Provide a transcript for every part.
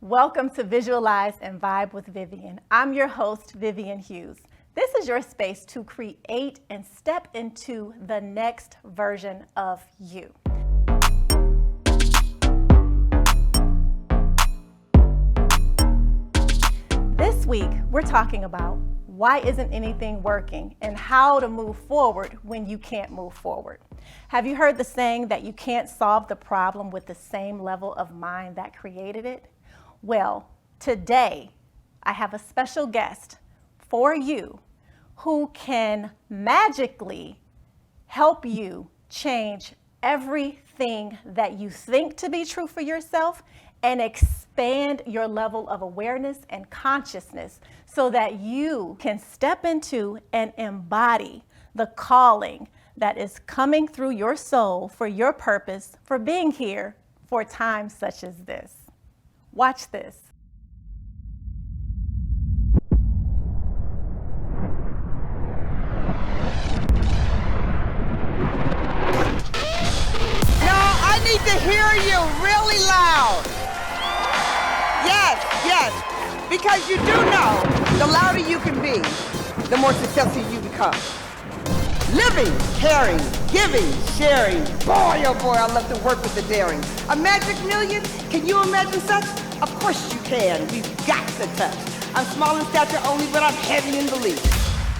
Welcome to Visualize and Vibe with Vivian. I'm your host, Vivian Hughes. This is your space to create and step into the next version of you. This week, we're talking about why isn't anything working and how to move forward when you can't move forward. Have you heard the saying that you can't solve the problem with the same level of mind that created it? Well, today I have a special guest for you who can magically help you change everything that you think to be true for yourself and expand your level of awareness and consciousness so that you can step into and embody the calling that is coming through your soul for your purpose, for being here for times such as this. Watch this. I need to hear you really loud. Yes, because you do know the louder you can be, the more successful you become. Living, caring, giving, sharing. Boy, oh boy, I love to work with the daring. A magic million? Can you imagine such? Of course you can. We've got to touch. I'm small in stature only, but I'm heavy in belief.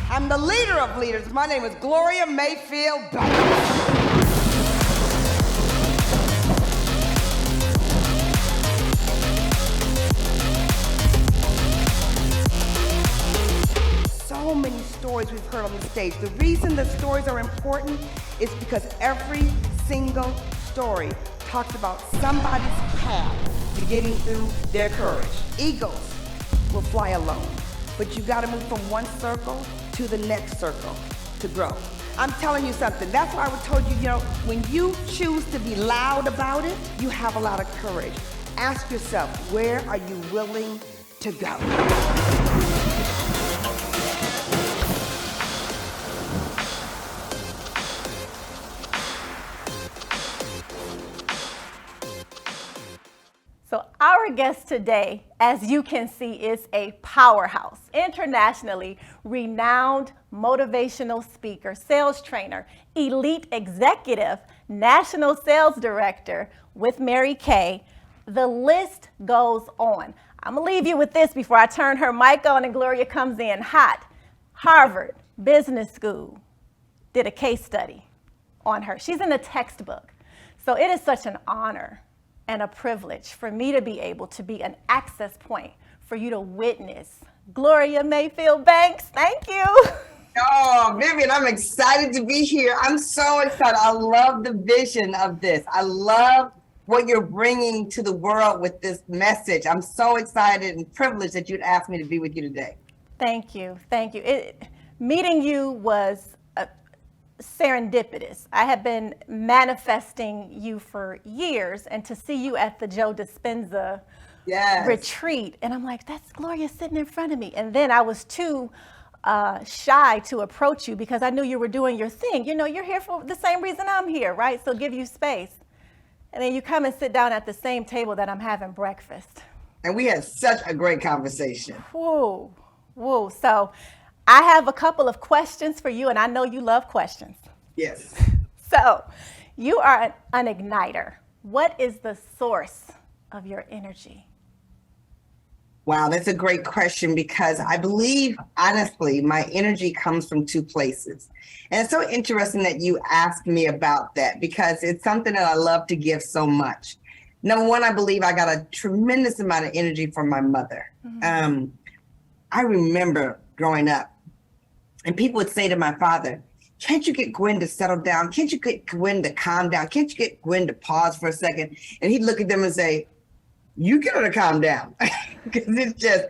I'm the leader of leaders. My name is Gloria Mayfield Banks. So many stories we've heard on the stage. The reason the stories are important is because every single story talks about somebody's path to getting through their courage. Eagles will fly alone, but you gotta move from one circle to the next circle to grow. I'm telling you something. That's why I told you, when you choose to be loud about it, you have a lot of courage. Ask yourself, where are you willing to go? So our guest today, as you can see, is a powerhouse, internationally renowned motivational speaker, sales trainer, elite executive, national sales director with Mary Kay. The list goes on. I'm gonna leave you with this before I turn her mic on and Gloria comes in hot. Harvard Business School did a case study on her. She's in the textbook. So it is such an honor and a privilege for me to be able to be an access point for you to witness Gloria Mayfield Banks. Thank you. Oh, Vivian, I'm excited to be here. I'm so excited. I love the vision of this. I love what you're bringing to the world with this message. I'm so excited and privileged that you'd asked me to be with you today. Thank you. Meeting you was serendipitous. I have been manifesting you for years, and to see you at the Joe Dispenza retreat, and I'm like, that's Gloria sitting in front of me. And then I was too shy to approach you because I knew you were doing your thing. You're here for the same reason I'm here, right? So give you space. And then you come and sit down at the same table that I'm having breakfast. And we had such a great conversation. Whoa. So I have a couple of questions for you, and I know you love questions. Yes. So you are an igniter. What is the source of your energy? Wow, that's a great question because I believe, honestly, my energy comes from two places. And it's so interesting that you asked me about that because it's something that I love to give so much. Number one, I believe I got a tremendous amount of energy from my mother. Mm-hmm. I remember growing up, and people would say to my father, can't you get Gwen to settle down? Can't you get Gwen to calm down? Can't you get Gwen to pause for a second? And he'd look at them and say, you get her to calm down. Because it's just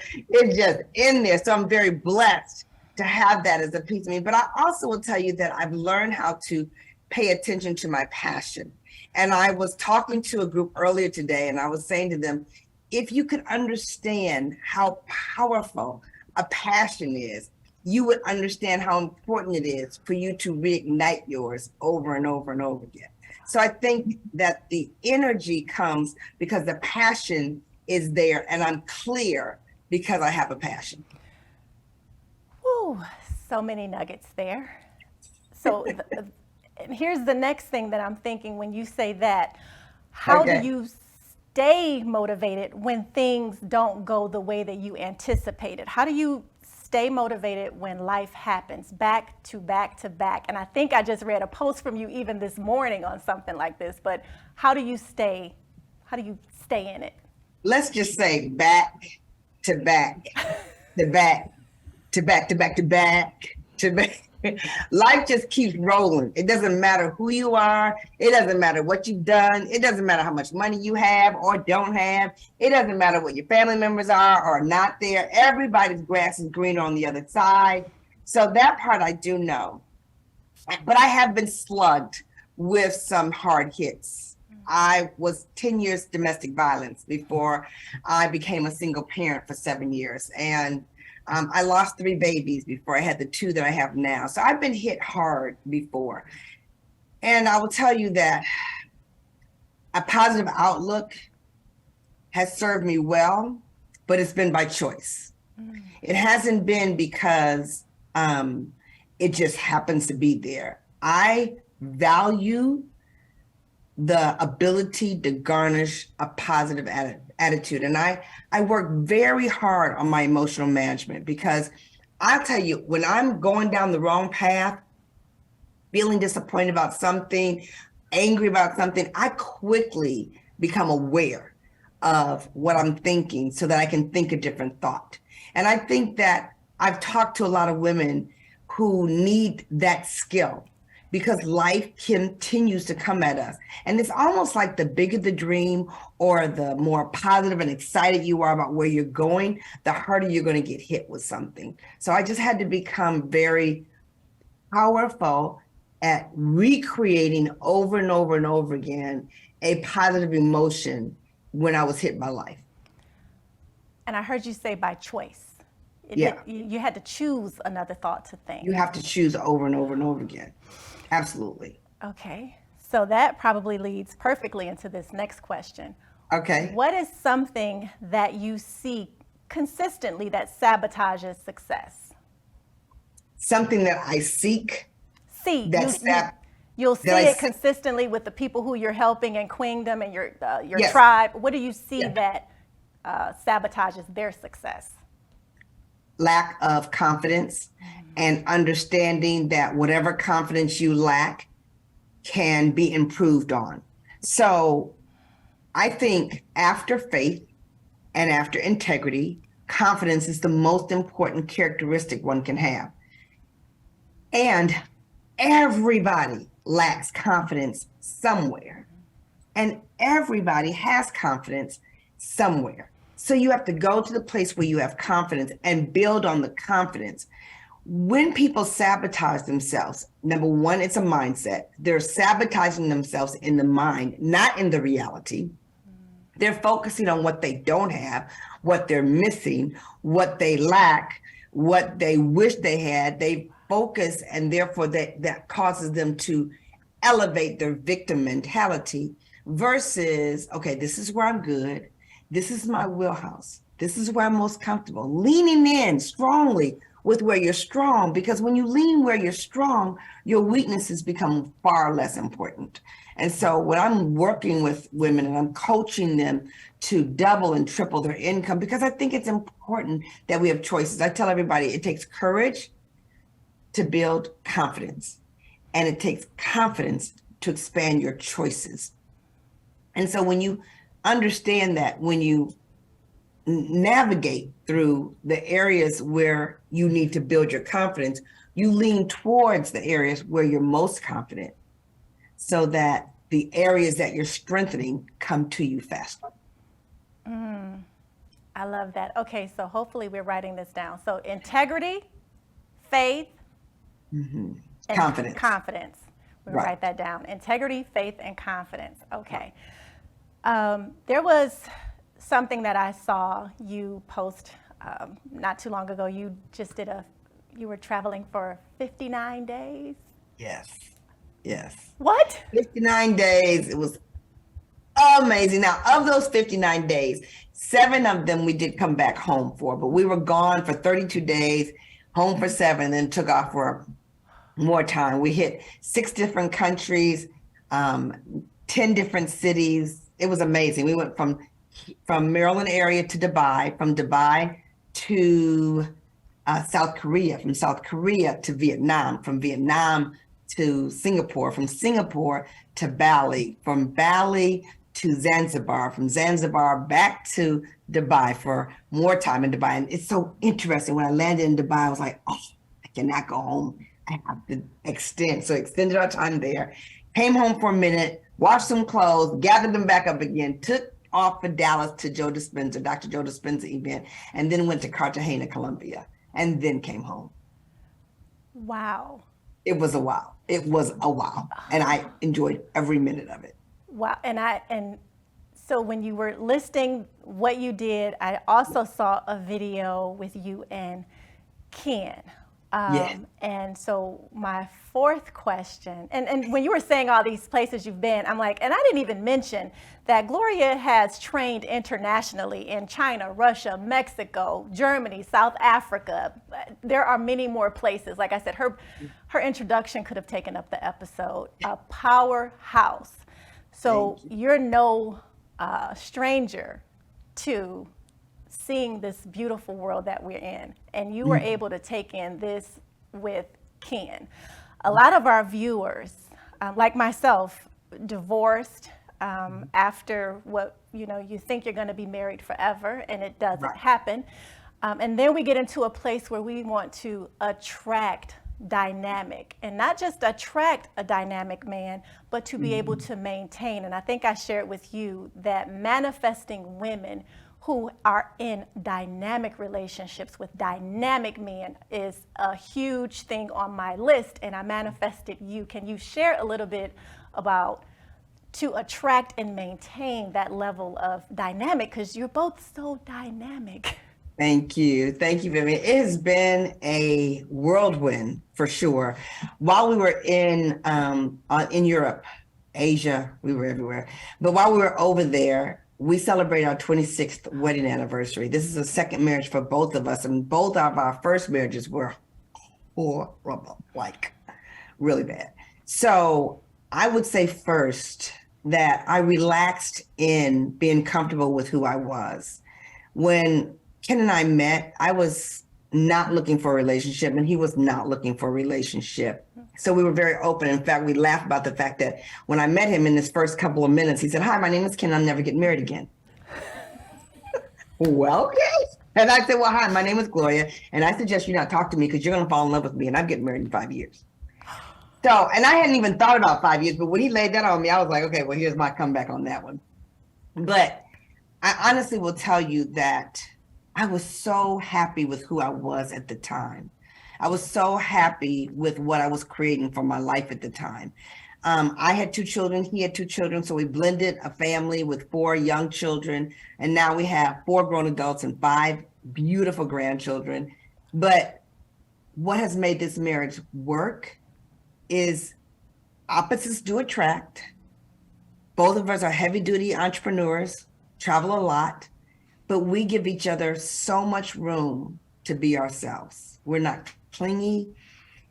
in there. So I'm very blessed to have that as a piece of me. But I also will tell you that I've learned how to pay attention to my passion. And I was talking to a group earlier today, and I was saying to them, if you could understand how powerful a passion is, you would understand how important it is for you to reignite yours over and over and over again. So I think that the energy comes because the passion is there, and I'm clear because I have a passion. Whew, so many nuggets there. So and here's the next thing that I'm thinking when you say that. How do Okay. you stay motivated when things don't go the way that you anticipated? How do you stay motivated when life happens back to back to back? And I think I just read a post from you even this morning on something like this, but how do you stay in it? Let's just say back to back to back to back to back to back to back. Life just keeps rolling. It doesn't matter who you are. It doesn't matter what you've done. It doesn't matter how much money you have or don't have. It doesn't matter what your family members are or not there. Everybody's grass is greener on the other side. So that part I do know. But I have been slugged with some hard hits. I was 10 years domestic violence before I became a single parent for 7 years. And I lost 3 babies before I had the 2 that I have now. So I've been hit hard before. And I will tell you that a positive outlook has served me well, but it's been by choice. It hasn't been because it just happens to be there. I value the ability to garnish a positive attitude. And I work very hard on my emotional management because I'll tell you, when I'm going down the wrong path, feeling disappointed about something, angry about something, I quickly become aware of what I'm thinking so that I can think a different thought. And I think that I've talked to a lot of women who need that skill because life continues to come at us. And it's almost like the bigger the dream or the more positive and excited you are about where you're going, the harder you're going to get hit with something. So I just had to become very powerful at recreating over and over and over again a positive emotion when I was hit by life. And I heard you say by choice. Yeah. You had to choose another thought to think. You have to choose over and over and over again. Absolutely. Okay. So that probably leads perfectly into this next question. Okay. What is something that you see consistently that sabotages success? Something that I seek. You'll see it consistently with the people who you're helping and Queendom and your Yes. tribe. What do you see that sabotages their success? Lack of confidence and understanding that whatever confidence you lack can be improved on. So I think after faith and after integrity, confidence is the most important characteristic one can have. And everybody lacks confidence somewhere. And everybody has confidence somewhere. So you have to go to the place where you have confidence and build on the confidence. When people sabotage themselves, number one, it's a mindset. They're sabotaging themselves in the mind, not in the reality. They're focusing on what they don't have, what they're missing, what they lack, what they wish they had. They focus, and therefore that causes them to elevate their victim mentality versus, okay, this is where I'm good. This is my wheelhouse. This is where I'm most comfortable. Leaning in strongly with where you're strong, because when you lean where you're strong, your weaknesses become far less important. And so when I'm working with women and I'm coaching them to double and triple their income, because I think it's important that we have choices. I tell everybody it takes courage to build confidence, and it takes confidence to expand your choices. And so when you understand that, when you navigate through the areas where you need to build your confidence, you lean towards the areas where you're most confident so that the areas that you're strengthening come to you faster. I love that. Okay, so hopefully we're writing this down. So integrity, faith, and confidence. We'll write that down. Integrity, faith, and confidence. Okay. There was something that I saw you post not too long ago. You were traveling for 59 days. Yes. What? 59 days. It was Amazing. Now, of those 59 days, 7 of them we did come back home for, but we were gone for 32 days, home for 7, then took off for more time. We hit 6 different countries, 10 different cities. It was amazing. We went from Maryland area to Dubai, from Dubai to South Korea, from South Korea to Vietnam, from Vietnam to Singapore, from Singapore to Bali, from Bali to Zanzibar, from Zanzibar back to Dubai for more time in Dubai. And it's so interesting. When I landed in Dubai, I was like, oh, I cannot go home. I have to extend. So extended our time there, came home for a minute, washed some clothes, gathered them back up again, took off for Dallas to Dr. Joe Dispenza event, and then went to Cartagena, Colombia, and then came home. Wow. It was a wow. It was a wow. And I enjoyed every minute of it. Wow. And so when you were listing what you did, I also saw a video with you and Ken. Yes. And so my fourth question, and when you were saying all these places you've been, I'm like, and I didn't even mention that Gloria has trained internationally in China, Russia, Mexico, Germany, South Africa. There are many more places. Like I said, her introduction could have taken up the episode. A powerhouse. So you're no stranger to seeing this beautiful world that we're in, and you were able to take in this with Ken. A lot of our viewers, like myself, divorced after what you think you're going to be married forever, and it doesn't happen. And then we get into a place where we want to attract dynamic, and not just attract a dynamic man, but to be able to maintain. And I think I shared with you that manifesting women who are in dynamic relationships with dynamic men is a huge thing on my list, and I manifested you. Can you share a little bit about to attract and maintain that level of dynamic, because you're both so dynamic? Thank you. Thank you, Vivian. It has been a whirlwind for sure. While we were in Europe, Asia, we were everywhere. But while we were over there, we celebrate our 26th wedding anniversary. This is a second marriage for both of us, and both of our first marriages were horrible, like really bad. So I would say first that I relaxed in being comfortable with who I was. When Ken and I met, I was not looking for a relationship, and he was not looking for a relationship. So we were very open. In fact, we laughed about the fact that when I met him in his first couple of minutes, he said, "Hi, my name is Ken. I'll never get married again." Well, okay. And I said, "Well, hi, my name is Gloria, and I suggest you not talk to me because you're going to fall in love with me, and I'm getting married in 5 years." So, and I hadn't even thought about 5 years, but when he laid that on me, I was like, okay, well, here's my comeback on that one. But I honestly will tell you that I was so happy with who I was at the time. I was so happy with what I was creating for my life at the time. I had 2 children, he had 2 children, so we blended a family with 4 young children, and now we have 4 grown adults and 5 beautiful grandchildren. But what has made this marriage work is opposites do attract. Both of us are heavy-duty entrepreneurs, travel a lot, but we give each other so much room to be ourselves. We're not clingy.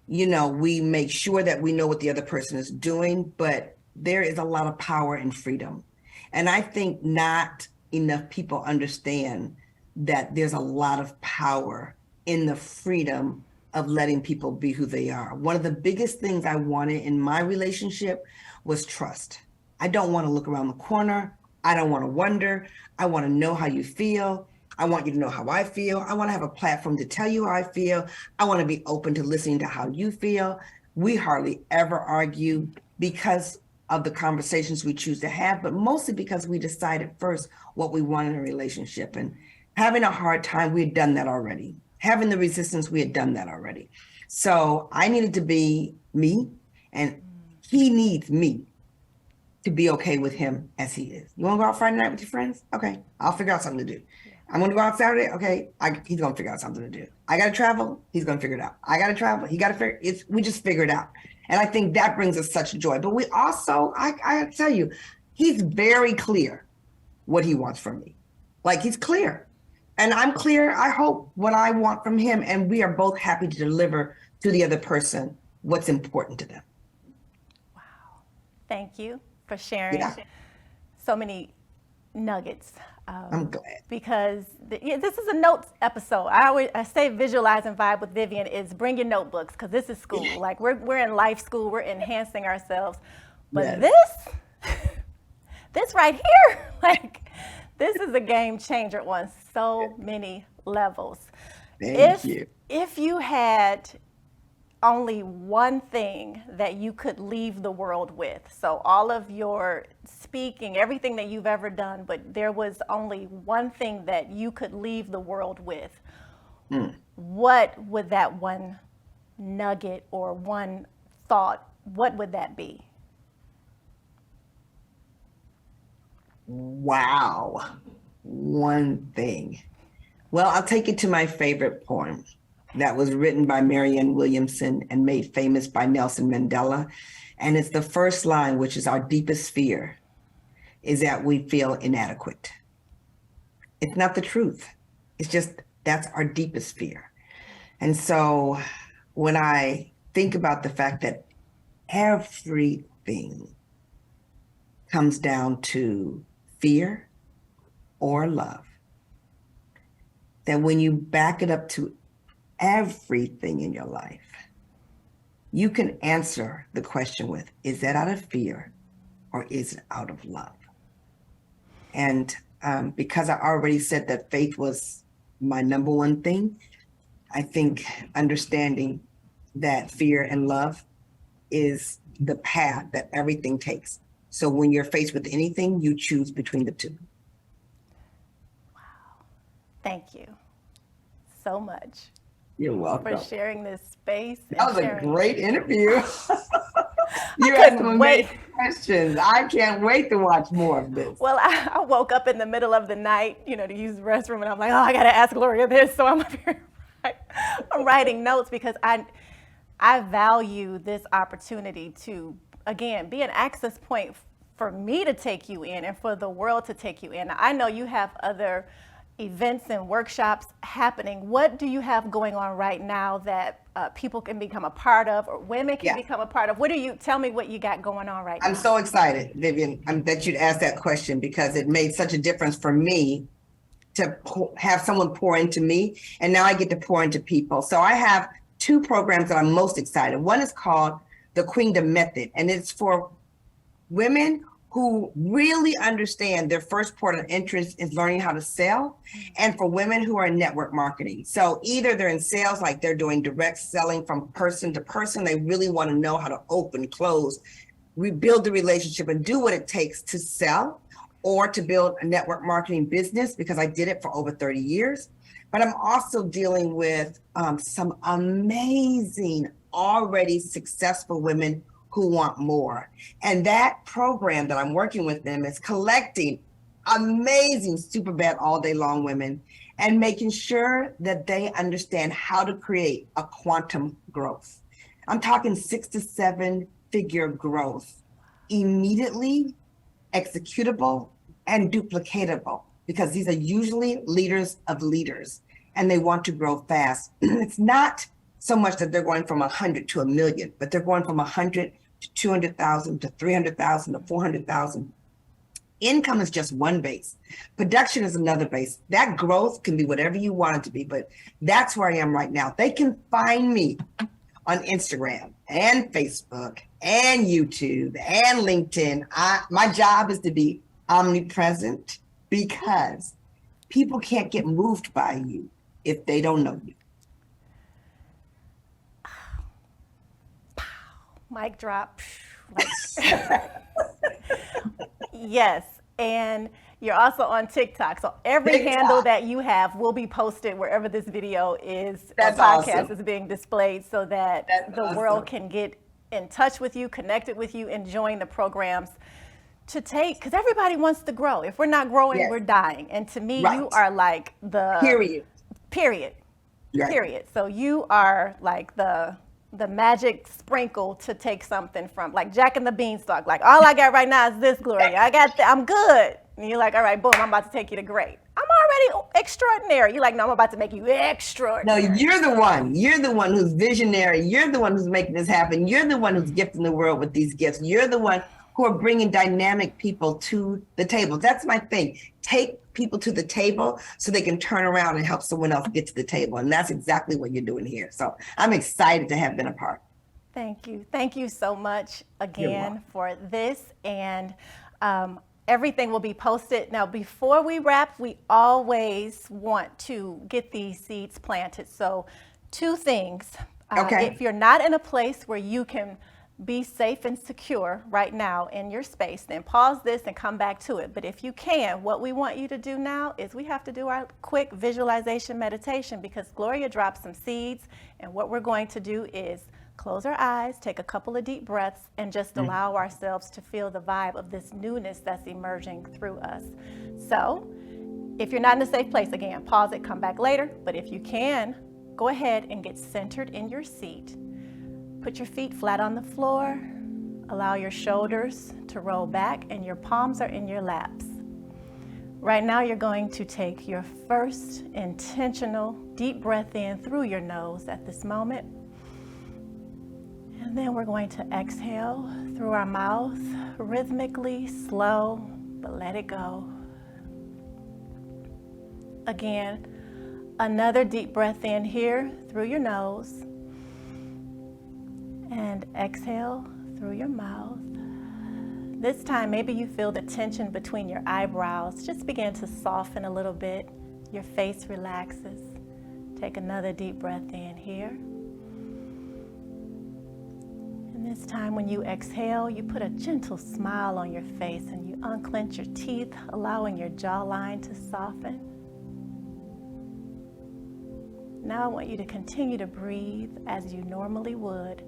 We make sure that we know what the other person is doing, but there is a lot of power in freedom. And I think not enough people understand that there's a lot of power in the freedom of letting people be who they are. One of the biggest things I wanted in my relationship was trust. I don't want to look around the corner. I don't want to wonder. I want to know how you feel. I want you to know how I feel. I want to have a platform to tell you how I feel. I want to be open to listening to how you feel. We hardly ever argue because of the conversations we choose to have, but mostly because we decided first what we want in a relationship. And having a hard time, we had done that already. Having the resistance, we had done that already. So I needed to be me, and he needs me to be okay with him as he is. You want to go out Friday night with your friends? Okay, I'll figure out something to do. I'm going to go out Saturday. Okay, he's going to figure out something to do. I got to travel. He's going to figure it out. I got to travel. He got to figure it. We just figure it out. And I think that brings us such joy. But we also, I tell you, he's very clear what he wants from me. Like, he's clear. And I'm clear, I hope, what I want from him. And we are both happy to deliver to the other person what's important to them. Wow. Thank you for sharing so many nuggets. I'm glad. Because this is a notes episode. I say visualize and vibe with Vivian is bring your notebooks, because this is school. Like, we're in life school, we're enhancing ourselves. But this right here, like, this is a game changer on so many levels. Thank you. If you had only one thing that you could leave the world with, so all of your speaking, everything that you've ever done, but there was only one thing that you could leave the world with, what would that one nugget or one thought, what would that be? Wow. One thing. Well, I'll take it to my favorite poem that was written by Marianne Williamson and made famous by Nelson Mandela. And it's the first line, which is our deepest fear, is that we feel inadequate. It's not the truth. It's just, that's our deepest fear. And so when I think about the fact that everything comes down to fear or love, that when you back it up to everything in your life, you can answer the question with, is that out of fear or is it out of love? And because I already said that faith was my number one thing, I think understanding that fear and love is the path that everything takes. So when you're faced with anything, you choose between the two. Wow. Thank you so much. You're welcome. For sharing this space. That was a great interview. You I had some couldn't wait. amazing questions. I can't wait to watch more of this. Well, I woke up in the middle of the night, to use the restroom, and I'm like, oh, I got to ask Gloria this. So I'm up here I'm writing notes, because I value this opportunity to, again, be an access point for me to take you in and for the world to take you in. I know you have other events and workshops happening. What do you have going on right now that people can become a part of, or women can become a part of? Tell me what you got going on right now. I'm so excited, Vivian, that you'd ask that question, because it made such a difference for me to have someone pour into me. And now I get to pour into people. So I have two programs that I'm most excited. One is called the Queendom Method, and it's for women who really understand their first port of interest is learning how to sell, and for women who are in network marketing. So either they're in sales, like they're doing direct selling from person to person, they really want to know how to open, close, rebuild the relationship and do what it takes to sell, or to build a network marketing business, because I did it for over 30 years. But I'm also dealing with some amazing, already successful women who want more. And that program that I'm working with them is collecting amazing, super bad all day long women and making sure that they understand how to create a quantum growth. I'm talking 6 to 7 figure growth, immediately executable and duplicatable, because these are usually leaders of leaders and they want to grow fast. It's not so much that they're going from 100 to 1 million, but they're going from 100 to 200,000 to 300,000 to 400,000. Income is just one base. Production is another base. That growth can be whatever you want it to be, but that's where I am right now. They can find me on Instagram and Facebook and YouTube and LinkedIn. My job is to be omnipresent, because people can't get moved by you if they don't know you. Mic drop. Yes, and you're also on TikTok. So every handle that you have will be posted wherever this video is, That's podcast awesome. is being displayed, so that the world can get in touch with you, connected with you, and join the programs to take, because everybody wants to grow. If we're not growing, we're dying. And to me, you are like the Period. Period. Period. So you are like the the magic sprinkle to take something from, like Jack and the Beanstalk. Like, all I got right now is this, Gloria. I'm good. And you're like, all right, boom, I'm about to take you to great. I'm already extraordinary. You're like, no, I'm about to make you No, extraordinary. you're the one. You're the one who's visionary. You're the one who's making this happen. You're the one who's gifting the world with these gifts. You're the one who are bringing dynamic people to the table. That's my thing. Take people to the table so they can turn around and help someone else get to the table. And that's exactly what you're doing here. So I'm excited to have been a part. Thank you. Thank you so much You're again welcome. for this. And everything will be posted. Now, before we wrap, we always want to get these seeds planted. So 2 things. Okay. If you're not in a place where you can be safe and secure right now in your space, then pause this and come back to it. But if you can, what we want you to do now is we have to do our quick visualization meditation, because Gloria dropped some seeds, and what we're going to do is close our eyes, take a couple of deep breaths, and just allow ourselves to feel the vibe of this newness that's emerging through us. So if you're not in a safe place, again, pause it, come back later. But if you can, go ahead and get centered in your seat. Put your feet flat on the floor. Allow your shoulders to roll back and your palms are in your laps. Right now, you're going to take your first intentional deep breath in through your nose at this moment. And then we're going to exhale through our mouth, rhythmically, slow, but let it go. Again, another deep breath in here through your nose. And exhale through your mouth. This time, maybe you feel the tension between your eyebrows. Just begin to soften a little bit. Your face relaxes. Take another deep breath in here. And this time, when you exhale, you put a gentle smile on your face and you unclench your teeth, allowing your jawline to soften. Now I want you to continue to breathe as you normally would,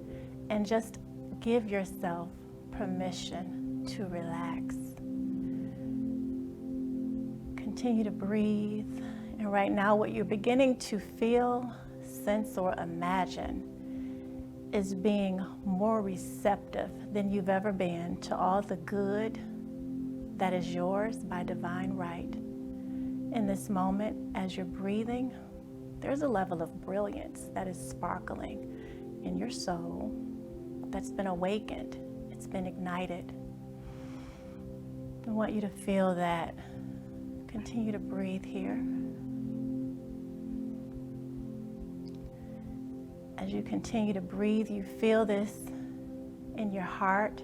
and just give yourself permission to relax. Continue to breathe. And right now, what you're beginning to feel, sense, or imagine is being more receptive than you've ever been to all the good that is yours by divine right. In this moment, as you're breathing, there's a level of brilliance that is sparkling in your soul, that's been awakened, it's been ignited. I want you to feel that. Continue to breathe here. As you continue to breathe, you feel this in your heart.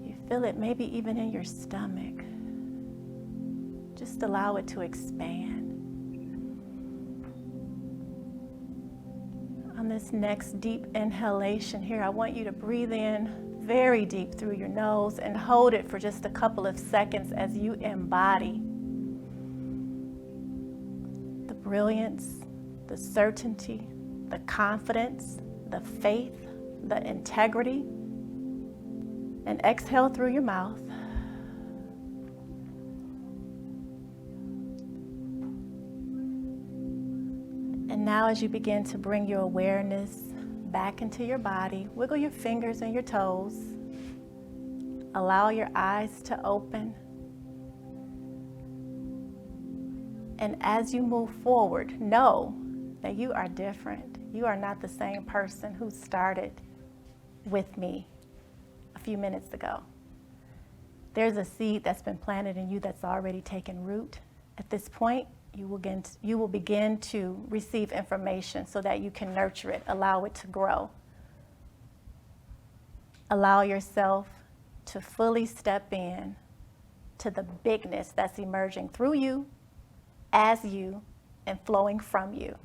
You feel it maybe even in your stomach. Just allow it to expand. On this next deep inhalation here, I want you to breathe in very deep through your nose and hold it for just a couple of seconds as you embody the brilliance, the certainty, the confidence, the faith, the integrity. And exhale through your mouth. And now, as you begin to bring your awareness back into your body, wiggle your fingers and your toes. Allow your eyes to open. And as you move forward, know that you are different. You are not the same person who started with me a few minutes ago. There's a seed that's been planted in you that's already taken root. At this point, you will begin to receive information so that you can nurture it, allow it to grow. Allow yourself to fully step in to the bigness that's emerging through you, as you, and flowing from you.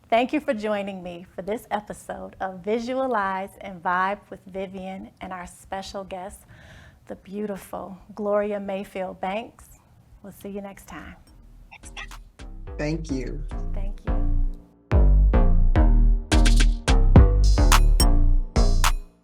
Thank you for joining me for this episode of Visualize and Vibe with Vivian and our special guest, the beautiful Gloria Mayfield Banks. We'll see you next time. Thank you. Thank you.